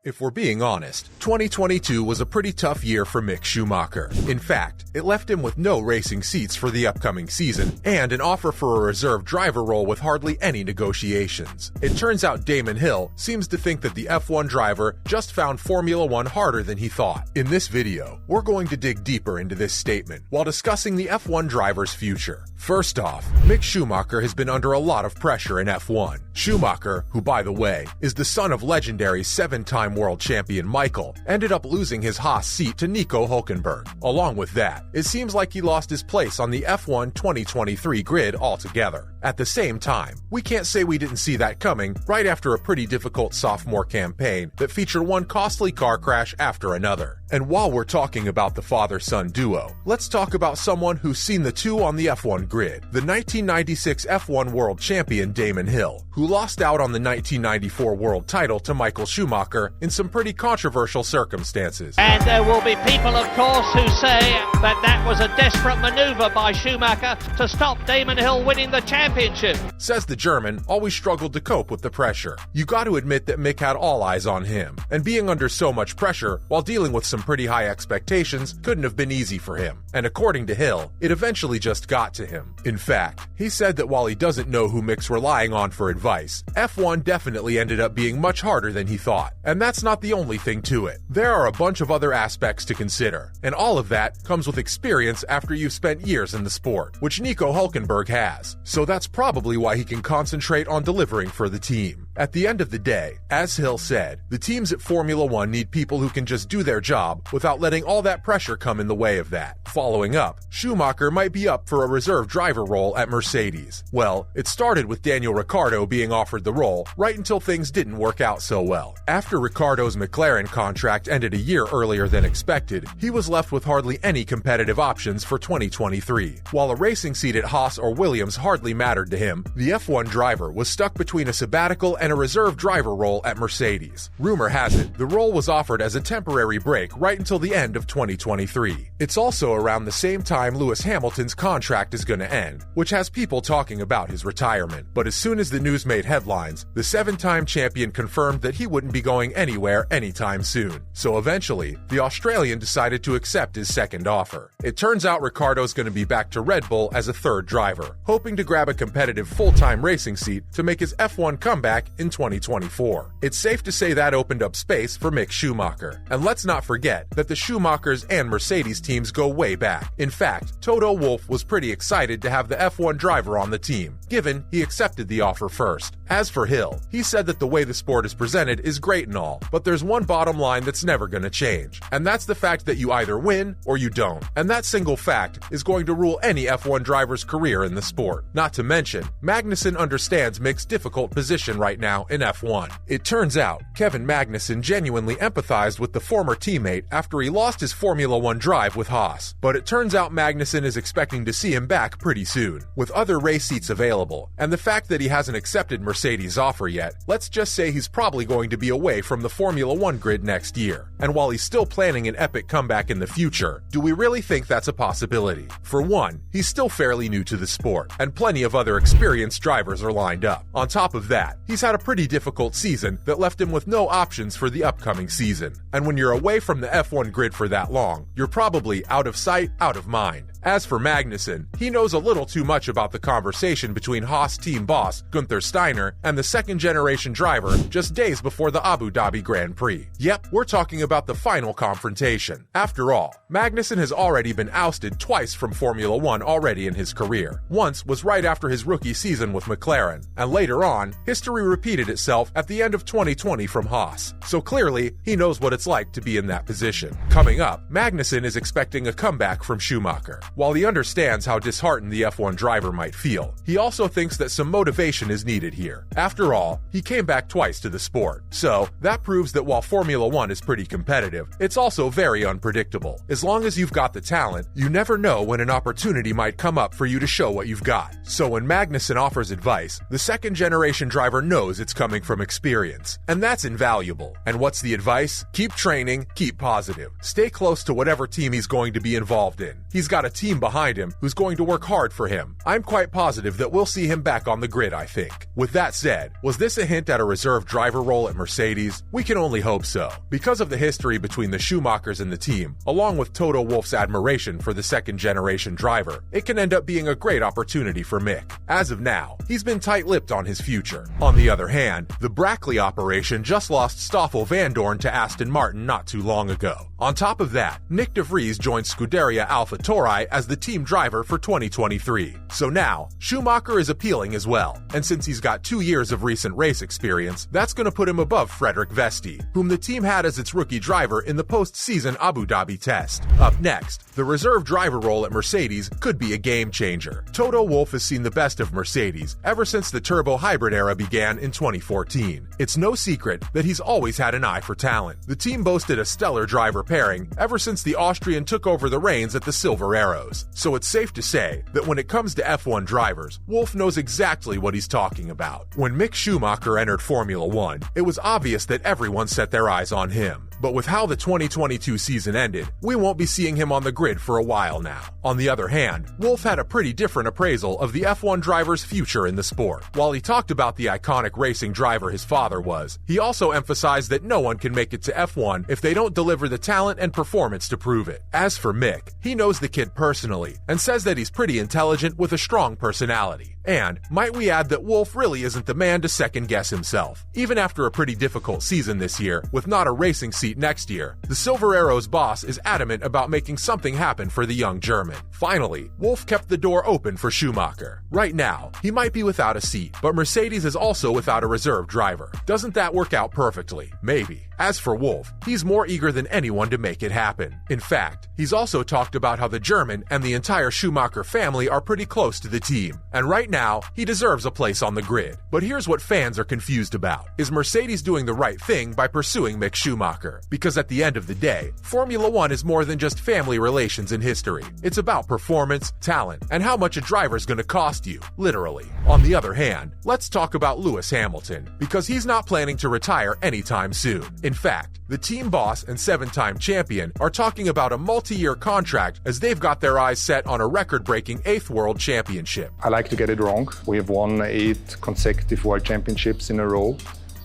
If we're being honest, 2022 was a pretty tough year for Mick Schumacher. In fact, it left him with no racing seats for the upcoming season and an offer for a reserve driver role with hardly any negotiations. It turns out Damon Hill seems to think that the F1 driver just found Formula One harder than he thought. In this video, we're going to dig deeper into this statement while discussing the F1 driver's future. First off, Mick Schumacher has been under a lot of pressure in F1. Schumacher, who by the way, is the son of legendary 7-time world champion Michael, ended up losing his Haas seat to Nico Hülkenberg. Along with that, it seems like he lost his place on the F1 2023 grid altogether. At the same time, we can't say we didn't see that coming right after a pretty difficult sophomore campaign that featured one costly car crash after another. And while we're talking about the father-son duo, let's talk about someone who's seen the two on the F1 grid, the 1996 F1 world champion Damon Hill, who lost out on the 1994 world title to Michael Schumacher in some pretty controversial circumstances. And there will be people, of course, who say that that was a desperate maneuver by Schumacher to stop Damon Hill winning the championship. Says the German always struggled to cope with the pressure. You got to admit that Mick had all eyes on him, and being under so much pressure while dealing with some pretty high expectations couldn't have been easy for him. And according to Hill, it eventually just got to him. In fact, he said that while he doesn't know who Mick's relying on for advice, F1 definitely ended up being much harder than he thought. And that's not the only thing to it. There are a bunch of other aspects to consider, and all of that comes with experience after you've spent years in the sport, which Nico Hülkenberg has. So that's probably why he can concentrate on delivering for the team. At the end of the day, as Hill said, the teams at Formula One need people who can just do their job without letting all that pressure come in the way of that. Following up, Schumacher might be up for a reserve driver role at Mercedes. Well, it started with Daniel Ricciardo being offered the role right until things didn't work out so well. After Ricciardo's McLaren contract ended a year earlier than expected, he was left with hardly any competitive options for 2023. While a racing seat at Haas or Williams hardly mattered to him, the F1 driver was stuck between a sabbatical and a reserve driver role at Mercedes. Rumor has it, the role was offered as a temporary break right until the end of 2023. It's also around the same time Lewis Hamilton's contract is going to end, which has people talking about his retirement. But as soon as the news made headlines, the 7-time champion confirmed that he wouldn't be going anywhere anytime soon. So eventually, the Australian decided to accept his second offer. It turns out Ricciardo's going to be back to Red Bull as a third driver, hoping to grab a competitive full-time racing seat to make his F1 comeback in 2024. It's safe to say that opened up space for Mick Schumacher. And let's not forget that the Schumachers and Mercedes teams go way back. In fact, Toto Wolff was pretty excited to have the F1 driver on the team, given he accepted the offer first. As for Hill, he said that the way the sport is presented is great and all, but there's one bottom line that's never going to change, and that's the fact that you either win or you don't. And that single fact is going to rule any F1 driver's career in the sport. Not to mention, Magnussen understands Mick's difficult position right now in F1. It turns out, Kevin Magnussen genuinely empathized with the former teammate after he lost his Formula One drive with Haas, but it turns out Magnussen is expecting to see him back pretty soon. With other race seats available, and the fact that he hasn't accepted Mercedes' offer yet, let's just say he's probably going to be away from the Formula One grid next year. And while he's still planning an epic comeback in the future, do we really think that's a possibility? For one, he's still fairly new to the sport, and plenty of other experienced drivers are lined up. On top of that, he's had a pretty difficult season that left him with no options for the upcoming season. And when you're away from the F1 grid for that long, you're probably out of sight, out of mind. As for Magnussen, he knows a little too much about the conversation between Haas team boss Gunther Steiner and the second-generation driver just days before the Abu Dhabi Grand Prix. Yep, we're talking about the final confrontation. After all, Magnussen has already been ousted twice from Formula One already in his career. Once was right after his rookie season with McLaren, and later on, history repeated itself at the end of 2020 from Haas. So clearly, he knows what it's like to be in that position. Coming up, Magnussen is expecting a comeback from Schumacher. While he understands how disheartened the F1 driver might feel, he also thinks that some motivation is needed here. After all, he came back twice to the sport. So, that proves that while Formula One is pretty competitive, it's also very unpredictable. As long as you've got the talent, you never know when an opportunity might come up for you to show what you've got. So when Magnussen offers advice, the second-generation driver knows it's coming from experience. And that's invaluable. And what's the advice? Keep training, keep positive. Stay close to whatever team he's going to be involved in. He's got a team behind him who's going to work hard for him. I'm quite positive that we'll see him back on the grid, I think. With that said, was this a hint at a reserve driver role at Mercedes? We can only hope so. Because of the history between the Schumachers and the team, along with Toto Wolff's admiration for the second-generation driver, it can end up being a great opportunity for Mick. As of now, he's been tight-lipped on his future. On the other hand, the Brackley operation just lost Stoffel Vandoorne to Aston Martin not too long ago. On top of that, Nick de Vries joined Scuderia AlphaTauri as the team driver for 2023. So now, Schumacher is appealing as well, and since he's got 2 years of recent race experience, that's going to put him above Frederik Vesti, whom the team had as its rookie driver in the post-season Abu Dhabi test. Up next, the reserve driver role at Mercedes could be a game changer. Toto Wolff has seen the best of Mercedes ever since the turbo hybrid era began in 2014. It's no secret that he's always had an eye for talent. The team boasted a stellar driver pairing ever since the Austrian took over the reins at the Silver Arrows, so it's safe to say that when it comes to F1 drivers, Wolff knows exactly what he's talking about. When Mick Schumacher entered Formula One, it was obvious that everyone set their eyes on him. But with how the 2022 season ended, we won't be seeing him on the grid for a while now. On the other hand, Wolff had a pretty different appraisal of the F1 driver's future in the sport. While he talked about the iconic racing driver his father was, he also emphasized that no one can make it to F1 if they don't deliver the talent and performance to prove it. As for Mick, he knows the kid personally and says that he's pretty intelligent with a strong personality. And might we add that Wolff really isn't the man to second-guess himself. Even after a pretty difficult season this year, with not a racing seat next year, the Silver Arrows boss is adamant about making something happen for the young German. Finally, Wolff kept the door open for Schumacher. Right now, he might be without a seat, but Mercedes is also without a reserve driver. Doesn't that work out perfectly? Maybe. As for Wolff, he's more eager than anyone to make it happen. In fact, he's also talked about how the German and the entire Schumacher family are pretty close to the team, and right now, he deserves a place on the grid. But here's what fans are confused about. Is Mercedes doing the right thing by pursuing Mick Schumacher? Because at the end of the day, Formula One is more than just family relations in history. It's about performance, talent, and how much a driver's gonna cost you, literally. On the other hand, let's talk about Lewis Hamilton, because he's not planning to retire anytime soon. In fact, the team boss and 7-time champion are talking about a multi-year contract as they've got their eyes set on a record-breaking 8th World Championship. I like to get it wrong. We have won 8 consecutive World Championships in a row.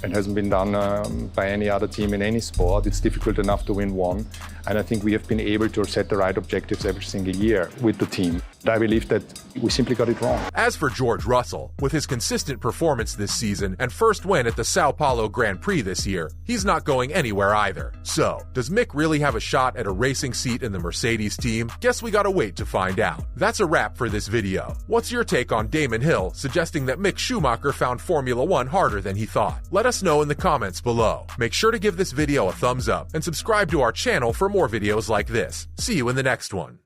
It hasn't been done by any other team in any sport. It's difficult enough to win one. And I think we have been able to set the right objectives every single year with the team. I believe that we simply got it wrong. As for George Russell, with his consistent performance this season and first win at the Sao Paulo Grand Prix this year, he's not going anywhere either. So, does Mick really have a shot at a racing seat in the Mercedes team? Guess we gotta wait to find out. That's a wrap for this video. What's your take on Damon Hill suggesting that Mick Schumacher found Formula One harder than he thought? Let us know in the comments below. Make sure to give this video a thumbs up and subscribe to our channel for more videos like this. See you in the next one.